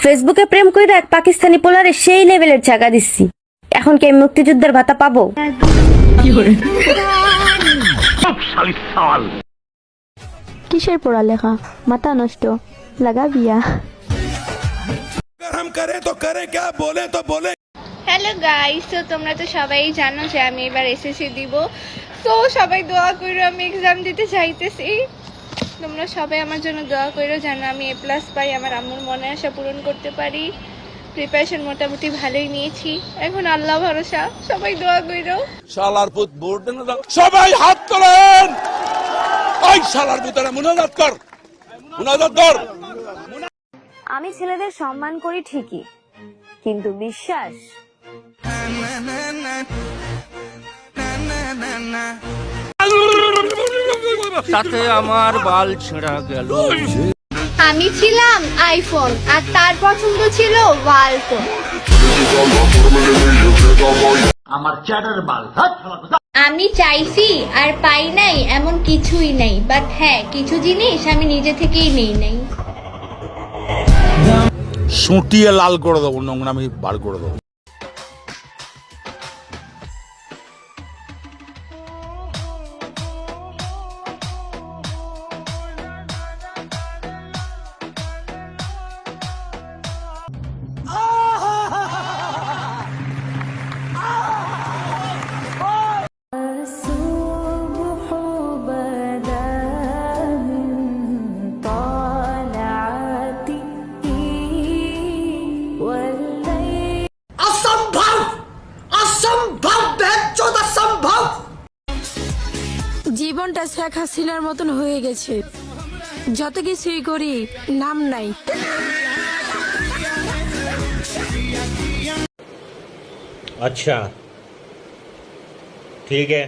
ফেসবুকে প্রেম কইরা এক পাকিস্তানি পোলারে সেই লেভেলের চাকা দিচ্ছি, এখন কি আমি মুক্তিযুদ্ধের ভাতা পাবো? কিসের পড়ালেখা, মাথা নষ্ট, লাগা বিয়া। হ্যালো গাইস, তো তোমরা তো সবাই জানো যে আমি এবার এসএসসি দিব। তো সবাই দোয়া করো, আমি এক্সাম দিতে চাইতেছি। তোমরা সবাই আমার জন্য দোয়া করো যেন আমি A+ পাই, আমার আম্মুর মনে আশা পূরণ করতে পারি। প্রিপারেশন মোটামুটি ভালোই নিয়েছি, এখন আল্লাহ ভরসা, সবাই দোয়া করো। শালার পুত ভোট দেন না, সবাই হাত তোলেন। ওই শালার পুতরা মুনাজাত কর, মুনাজাত কর। আমি ছেলেদের সম্মান করি ঠিকই, কিন্তু বিশ্বাস তাতে আমার বাল ছেঁড়া গেল। আমি ছিলাম আইফোন আর তার পছন্দ ছিল ওয়ালফোন। আমি চাইছি আর পাই নাই এমন কিছুই নাই, বাট হ্যাঁ কিছু জিনিস আমি নিজে থেকেই নেই নাই। সুটিয়ে লাল করে দেবো, নোংরামি বার করে দেবো। জীবনটা শেখ হাসিনার মতন হয়ে গেছে, যত কিছুই করি নাম নাই। अच्छा ठीक है।